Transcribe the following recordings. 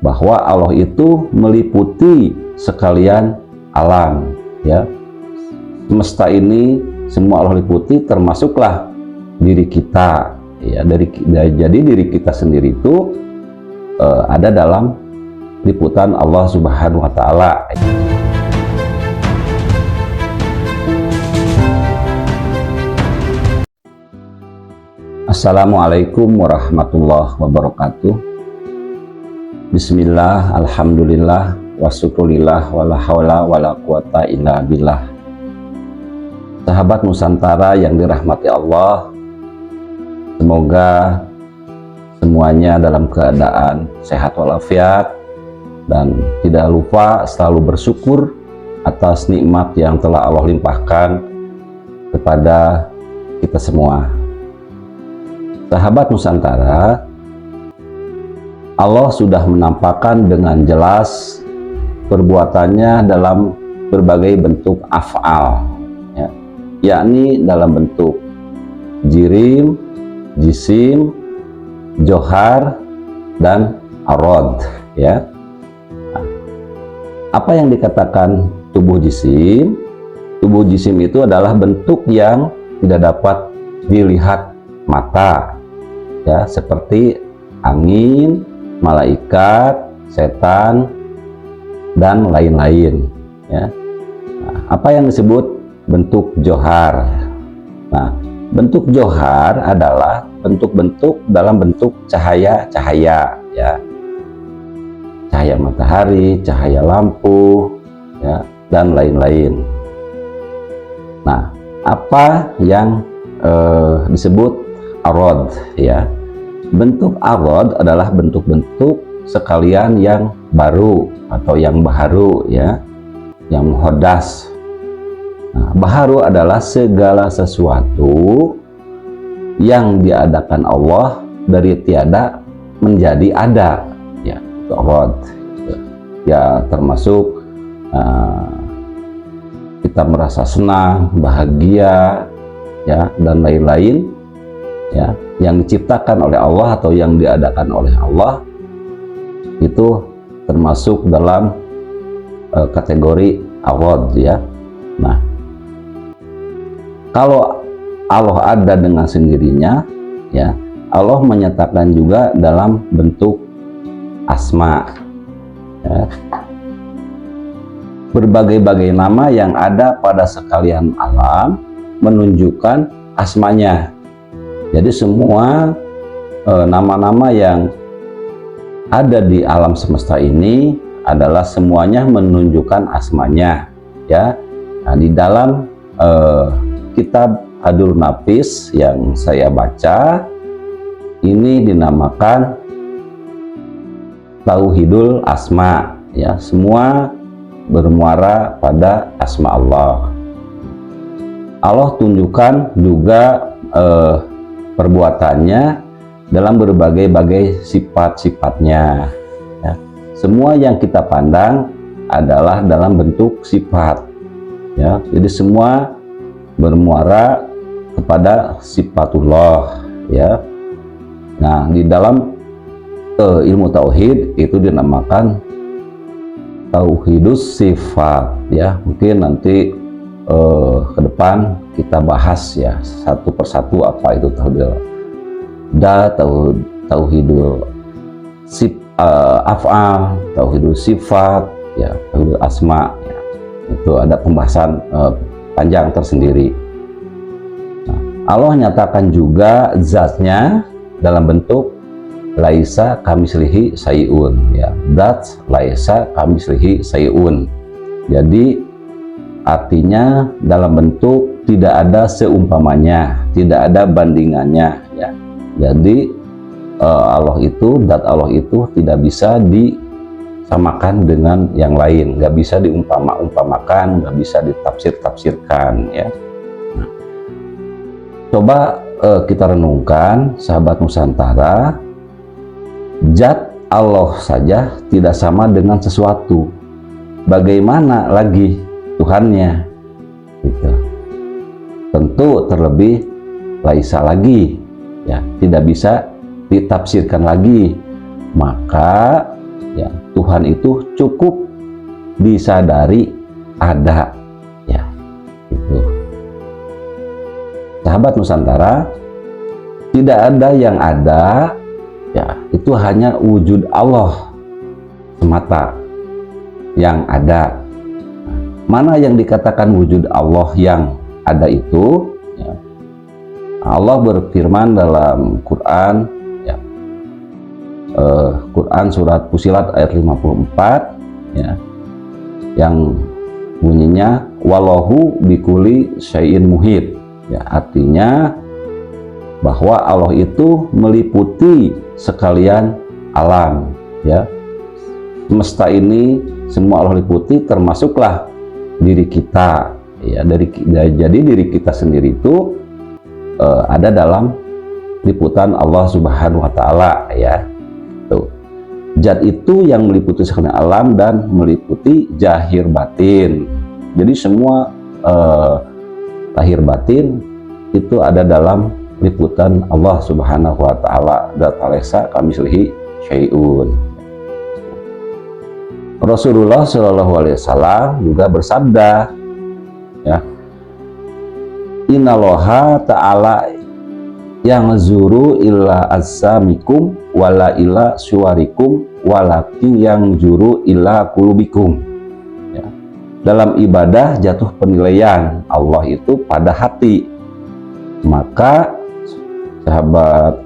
bahwa Allah itu meliputi sekalian alam, ya. Semesta ini semua Allah liputi, termasuklah diri kita, ya. Jadi diri kita sendiri itu ada dalam liputan Allah Subhanahu wa Ta'ala. Assalamualaikum warahmatullahi wabarakatuh. Bismillah, alhamdulillah, wasyukurillah, wala haula wala quwata illa billah. Sahabat Nusantara yang dirahmati Allah, semoga semuanya dalam keadaan sehat walafiat dan tidak lupa selalu bersyukur atas nikmat yang telah Allah limpahkan kepada kita semua. Sahabat Nusantara, Allah sudah menampakkan dengan jelas perbuatannya dalam berbagai bentuk af'al, ya, yakni dalam bentuk jirim, jisim, johar, dan arod, ya. Nah, apa yang dikatakan tubuh jisim? Tubuh jisim itu adalah bentuk yang tidak dapat dilihat mata, ya, seperti angin, malaikat, setan, dan lain-lain, ya. Nah, apa yang disebut bentuk johar? Nah, bentuk johar adalah bentuk-bentuk dalam bentuk cahaya-cahaya, ya, cahaya matahari, cahaya lampu, ya, dan lain-lain. Nah, apa yang disebut arod, ya? Bentuk arod adalah bentuk-bentuk sekalian yang baru atau yang baharu, ya, yang muhaddas. Nah, baharu adalah segala sesuatu yang diadakan Allah dari tiada menjadi ada, ya, itu arod. Ya, termasuk kita merasa senang, bahagia, ya, dan lain-lain, ya, yang diciptakan oleh Allah atau yang diadakan oleh Allah itu termasuk dalam kategori arod, ya. Nah, kalau Allah ada dengan sendirinya, ya, Allah menyatakan juga dalam bentuk asma, ya. Berbagai-bagai nama yang ada pada sekalian alam menunjukkan asmanya. Jadi semua nama-nama yang ada di alam semesta ini adalah semuanya menunjukkan asmanya, ya. Nah, di dalam kitab Adul Nafis yang saya baca ini dinamakan Tauhidul Asma, ya, semua bermuara pada asma Allah. Allah tunjukkan juga perbuatannya dalam berbagai-bagai sifat-sifatnya, ya. Semua yang kita pandang adalah dalam bentuk sifat, ya. Jadi semua bermuara kepada sifatullah, ya. Nah, di dalam ilmu tauhid itu dinamakan tauhidus sifat, ya. Mungkin nanti ke depan kita bahas, ya, satu persatu apa itu tauhidul af'al, tauhidul sifat, ya, tauhidul asma, ya. Itu ada pembahasan panjang tersendiri. Nah, Allah nyatakan juga zatnya dalam bentuk laisa kamislihi sayun, ya, zat laisa kamislihi sayun. Jadi artinya dalam bentuk tidak ada seumpamanya, tidak ada bandingannya, ya. Jadi Allah itu, zat Allah itu tidak bisa disamakan dengan yang lain, nggak bisa diumpamakan, nggak bisa ditafsir-tafsirkan, ya. Nah, coba kita renungkan, sahabat Nusantara, zat Allah saja tidak sama dengan sesuatu, bagaimana lagi Tuhannya, gitu. Tentu terlebih laisa lagi, ya, tidak bisa ditafsirkan lagi. Maka, ya, Tuhan itu cukup disadari ada, ya itu. Sahabat Nusantara, tidak ada yang ada, ya itu hanya wujud Allah semata yang ada. Mana yang dikatakan wujud Allah yang ada itu, ya, Allah berfirman dalam Quran, ya, Quran surat Fussilat ayat 54, ya, yang bunyinya wallahu bikulli syai'in muhit, ya, artinya bahwa Allah itu meliputi sekalian alam, ya, semesta ini semua Allah liputi, termasuklah diri kita, ya, jadi diri kita sendiri itu ada dalam liputan Allah Subhanahu wa Ta'ala, ya. Tuh. Zat itu yang meliputi sekalian alam dan meliputi zahir batin. Jadi semua lahir batin itu ada dalam liputan Allah Subhanahu wa Ta'ala. Dzat Alexa kamislihi syai'un. Rasulullah Shallallahu Alaihi Wasallam juga bersabda, ya, Innallaha ta'ala yang zuru illa azamikum wala illa suwarikum walakin yang juru illa kulubikum, ya. Dalam ibadah jatuh penilaian Allah itu pada hati. Maka sahabat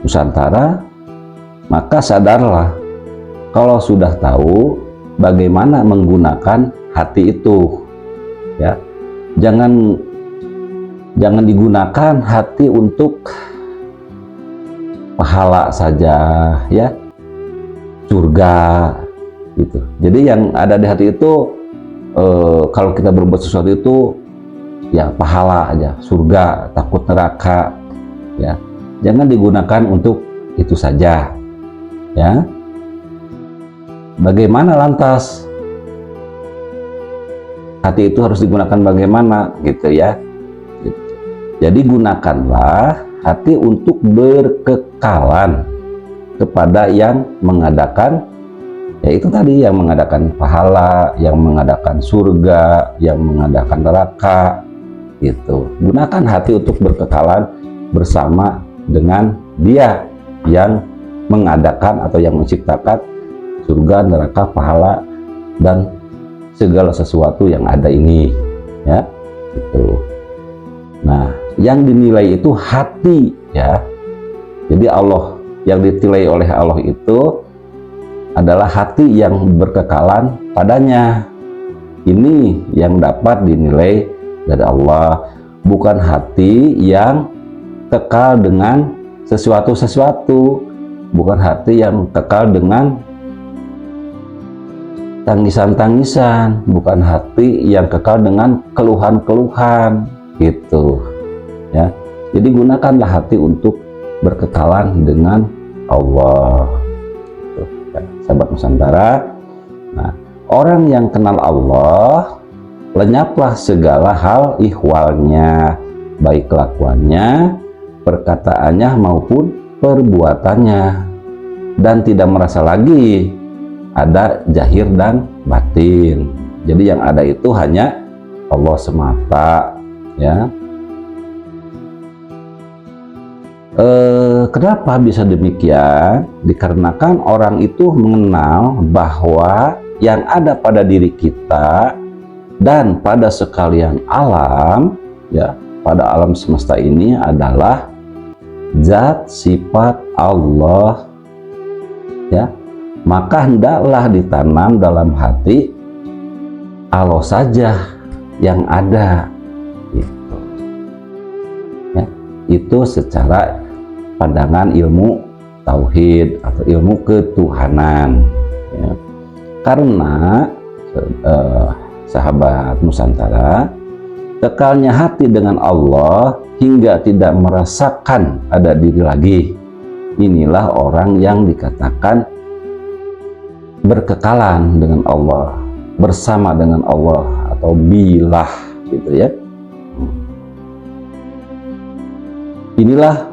Nusantara, maka sadarlah kalau sudah tahu bagaimana menggunakan hati itu, ya, jangan digunakan hati untuk pahala saja, ya, surga gitu. Jadi yang ada di hati itu kalau kita berbuat sesuatu itu ya pahala aja, surga, takut neraka, ya, jangan digunakan untuk itu saja, ya. Bagaimana lantas hati itu harus digunakan bagaimana, gitu, ya. Jadi gunakanlah hati untuk berkekalan kepada yang mengadakan, yaitu tadi yang mengadakan pahala, yang mengadakan surga, yang mengadakan neraka, gitu. Gunakan hati untuk berkekalan bersama dengan Dia yang mengadakan atau yang menciptakan surga, neraka, pahala, dan segala sesuatu yang ada ini, ya, gitu. Nah, yang dinilai itu hati, ya. Jadi Allah, yang dinilai oleh Allah itu adalah hati yang berkekalan padanya. Ini yang dapat dinilai dari Allah, bukan hati yang kekal dengan sesuatu-sesuatu, bukan hati yang kekal dengan tangisan-tangisan, bukan hati yang kekal dengan keluhan-keluhan, gitu, ya. Jadi gunakanlah hati untuk berkekalan dengan Allah, gitu, ya, sahabat Nusantara. Nah, orang yang kenal Allah, lenyaplah segala hal ihwalnya, baik kelakuannya, perkataannya maupun perbuatannya, dan tidak merasa lagi ada zahir dan batin. Jadi yang ada itu hanya Allah semata, ya. Kenapa bisa demikian? Dikarenakan orang itu mengenal bahwa yang ada pada diri kita dan pada sekalian alam, ya, pada alam semesta ini adalah zat sifat Allah, ya. Maka hendaklah ditanam dalam hati Allah saja yang ada, gitu, ya. Itu secara pandangan ilmu tauhid atau ilmu ketuhanan, ya. Karena sahabat Nusantara, kekalnya hati dengan Allah hingga tidak merasakan ada diri lagi, inilah orang yang dikatakan berkekalan dengan Allah, bersama dengan Allah, atau bilah, gitu, ya. Inilah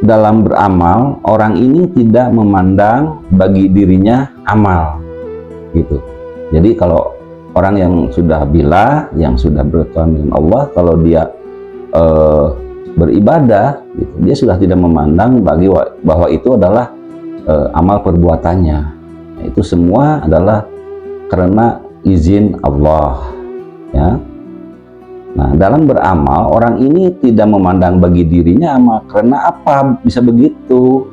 dalam beramal, orang ini tidak memandang bagi dirinya amal, gitu. Jadi kalau orang yang sudah billah, yang sudah berkawan dengan Allah, kalau dia beribadah, gitu, dia sudah tidak memandang bahwa itu adalah amal perbuatannya. Itu semua adalah karena izin Allah, ya. Nah, dalam beramal, orang ini tidak memandang bagi dirinya amal. Karena apa bisa begitu?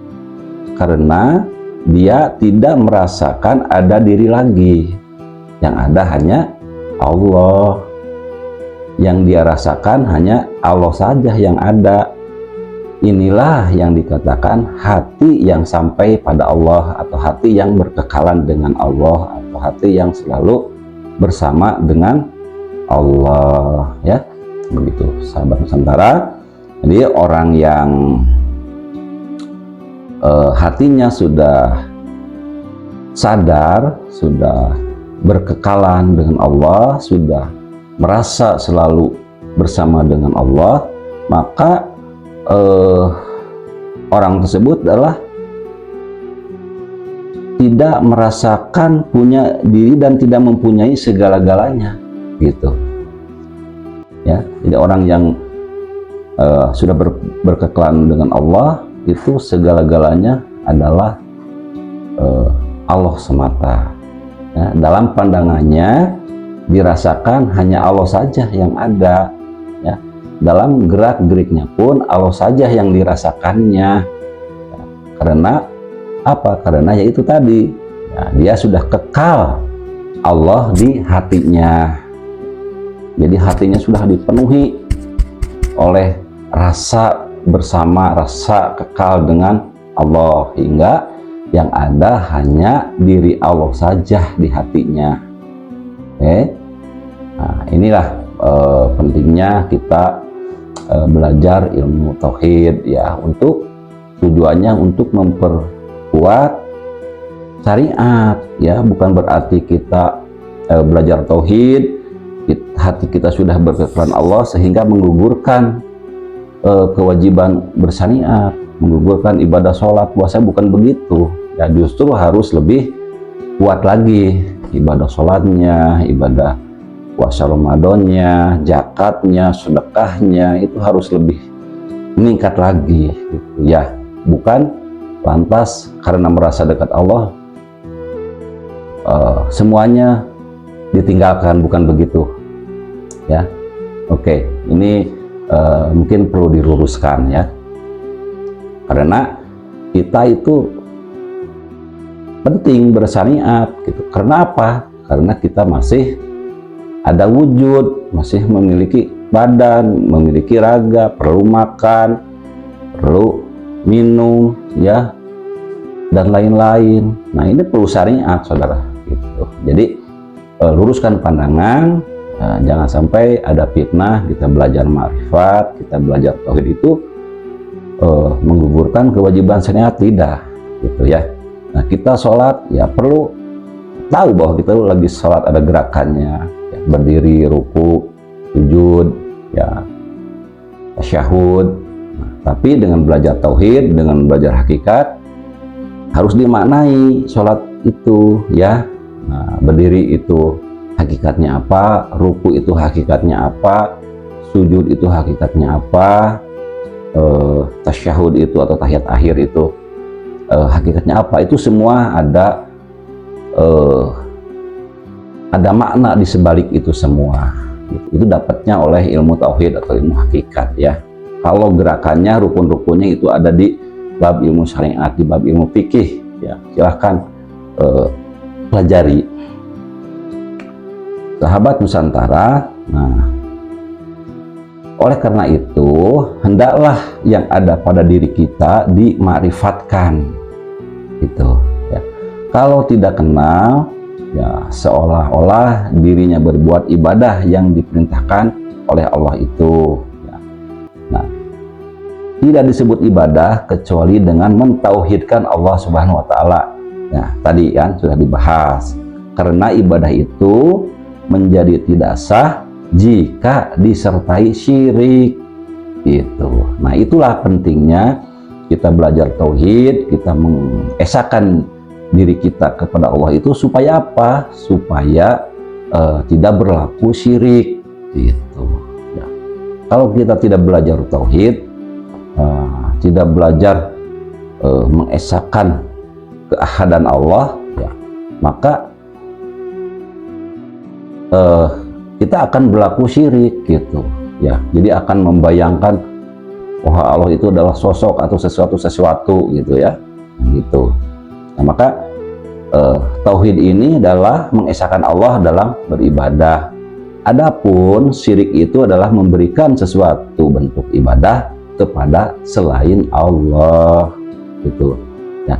Karena dia tidak merasakan ada diri lagi. Yang ada hanya Allah. Yang dia rasakan hanya Allah saja yang ada. Inilah yang dikatakan hati yang sampai pada Allah, atau hati yang berkekalan dengan Allah, atau hati yang selalu bersama dengan Allah, ya. Begitu sahabat Nusantara. Jadi orang yang hatinya sudah sadar, sudah berkekalan dengan Allah, sudah merasa selalu bersama dengan Allah, maka orang tersebut adalah tidak merasakan punya diri dan tidak mempunyai segala-galanya, gitu, ya. Jadi orang yang sudah berkekalan dengan Allah, itu segala-galanya adalah Allah semata, ya. Dalam pandangannya dirasakan hanya Allah saja yang ada, ya. Dalam gerak-geriknya pun Allah saja yang dirasakannya, ya. Karena apa? Karena yaitu tadi, ya, dia sudah kekal Allah di hatinya. Jadi hatinya sudah dipenuhi oleh rasa bersama, rasa kekal dengan Allah, hingga yang ada hanya diri Allah saja di hatinya. Oke. Nah, inilah pentingnya kita belajar ilmu tauhid, ya, untuk tujuannya untuk memperkuat syariat, ya. Bukan berarti kita belajar tauhid, hati kita sudah berkekalan Allah sehingga menggugurkan kewajiban bersyariat, menggugurkan ibadah sholat, puasa, bukan begitu, ya. Justru harus lebih kuat lagi ibadah sholatnya, ibadah puasa Ramadannya, zakatnya, sedekahnya, itu harus lebih meningkat lagi, gitu, ya. Bukan lantas karena merasa dekat Allah semuanya ditinggalkan, bukan begitu, ya. Oke, ini mungkin perlu diluruskan, ya, karena kita itu penting bersyariat, gitu. Karena apa? Karena kita masih ada wujud, masih memiliki badan, memiliki raga, perlu makan, perlu minum, ya, dan lain-lain. Nah, ini perlu syariat, saudara, gitu. Jadi luruskan pandangan, jangan sampai ada fitnah kita belajar ma'rifat, kita belajar tauhid itu menggugurkan kewajiban syariat, tidak, gitu, ya. Nah, kita sholat, ya, perlu tahu bahwa kita lagi sholat ada gerakannya, ya, berdiri, ruku, sujud, ya, tasyahud. Nah, tapi dengan belajar tauhid, dengan belajar hakikat, harus dimaknai sholat itu, ya. Nah, berdiri itu hakikatnya apa, ruku itu hakikatnya apa, sujud itu hakikatnya apa, tasyahud itu atau tahiyat akhir itu hakikatnya apa. Itu semua ada makna di sebalik itu semua. Itu dapatnya oleh ilmu tauhid atau ilmu hakikat, ya. Kalau gerakannya, rukun-rukunnya itu ada di bab ilmu syariat, di bab ilmu fikih, ya. Silahkan pelajari, sahabat Nusantara. Nah, oleh karena itu hendaklah yang ada pada diri kita dimakrifatkan, gitu, ya. Kalau tidak kenal, ya, seolah-olah dirinya berbuat ibadah yang diperintahkan oleh Allah itu, ya. Nah, tidak disebut ibadah kecuali dengan mentauhidkan Allah Subhanahu wa Ta'ala. Nah, tadi kan sudah dibahas, karena ibadah itu menjadi tidak sah jika disertai syirik, gitu. Nah, itulah pentingnya kita belajar tauhid, kita mengesahkan diri kita kepada Allah itu supaya apa? Supaya tidak berlaku syirik gitu ya. Kalau kita tidak belajar tauhid, tidak belajar mengesahkan keahadan Allah ya, maka kita akan berlaku syirik gitu ya. Jadi akan membayangkan wah Allah itu adalah sosok atau sesuatu gitu ya gitu. Nah, maka tauhid ini adalah mengesahkan Allah dalam beribadah. Adapun syirik itu adalah memberikan sesuatu bentuk ibadah kepada selain Allah gitu ya.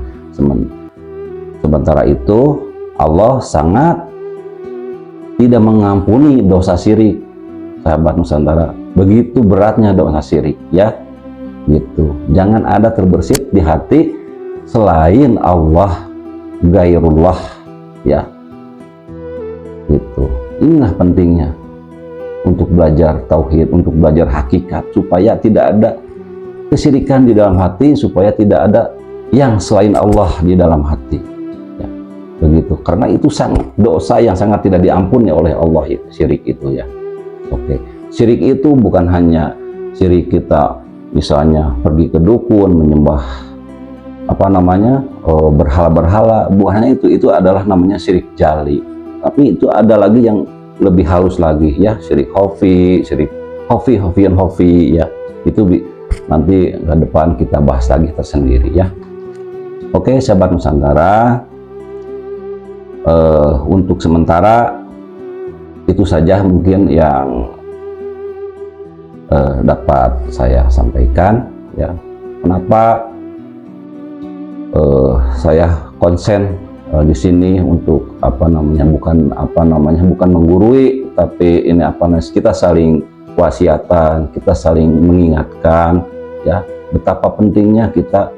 Sementara itu Allah sangat tidak mengampuni dosa syirik, sahabat Nusantara. Begitu beratnya dosa syirik ya gitu. Jangan ada terbersit di hati selain Allah, gairullah ya gitu. Inilah pentingnya untuk belajar tauhid, untuk belajar hakikat, supaya tidak ada kesyirikan di dalam hati, supaya tidak ada yang selain Allah di dalam hati ya. Begitu, karena itu dosa yang sangat tidak diampuni oleh Allah, syirik itu ya. Oke, syirik itu bukan hanya syirik kita misalnya pergi ke dukun menyembah berhala-berhala, bukan hanya itu adalah namanya syirik jali. Tapi itu ada lagi yang lebih halus lagi ya, syirik khafi, syirik hofian ya. Itu nanti ke depan kita bahas lagi tersendiri ya. Oke, sahabat Nusantara, untuk sementara itu saja mungkin yang dapat saya sampaikan ya. Kenapa saya konsen di sini untuk bukan menggurui, tapi ini kita saling wasiatan, kita saling mengingatkan ya betapa pentingnya kita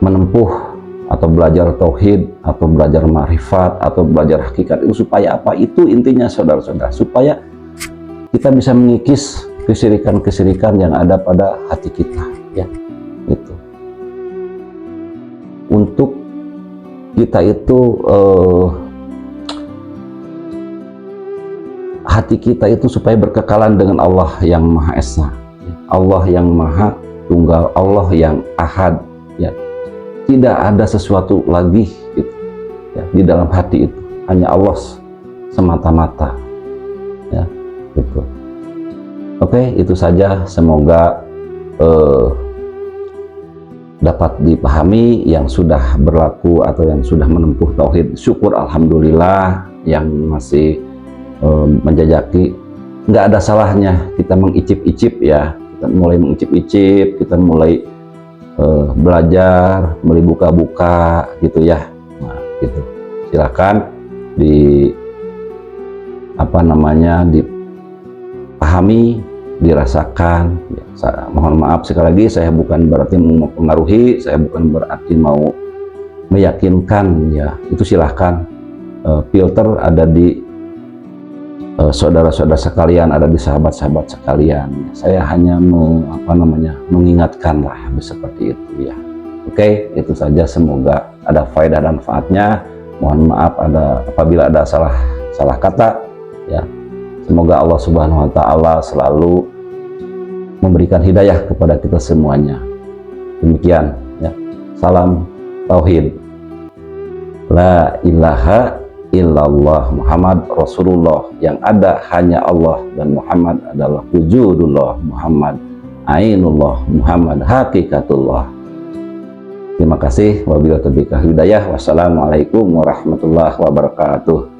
menempuh atau belajar tauhid atau belajar ma'rifat atau belajar hakikat itu supaya apa? Itu intinya saudara-saudara, supaya kita bisa mengikis kesyirikan-kesyirikan yang ada pada hati kita ya. Itu untuk kita itu hati kita itu supaya berkekalan dengan Allah yang Maha Esa, Allah yang Maha Tunggal, Allah yang Ahad ya. Tidak ada sesuatu lagi gitu, ya, di dalam hati itu hanya Allah semata-mata ya gitu. Oke, itu saja, semoga dapat dipahami yang sudah berlaku atau yang sudah menempuh tauhid. Syukur alhamdulillah. Yang masih menjajaki, nggak ada salahnya kita mengicip-icip ya, kita mulai mengicip-icip, kita mulai belajar, mulai buka-buka gitu ya. Nah, gitu. Silakan dipahami, dirasakan ya. Mohon maaf sekali lagi, saya bukan berarti mempengaruhi, saya bukan berarti mau meyakinkan ya. Itu silahkan, filter ada di saudara-saudara sekalian, ada di sahabat-sahabat sekalian. Saya hanya mengingatkan lah seperti itu ya. Oke, itu saja, semoga ada faedah dan manfaatnya. Mohon maaf apabila ada salah kata ya. Semoga Allah Subhanahu wa taala selalu memberikan hidayah kepada kita semuanya. Demikian ya. Salam tauhid. La ilaha illallah Muhammad Rasulullah. Yang ada hanya Allah dan Muhammad adalah wujudullah, Muhammad ainullah, Muhammad hakikatullah. Terima kasih. Wabillahi taufiq hidayah. Wassalamualaikum warahmatullahi wabarakatuh.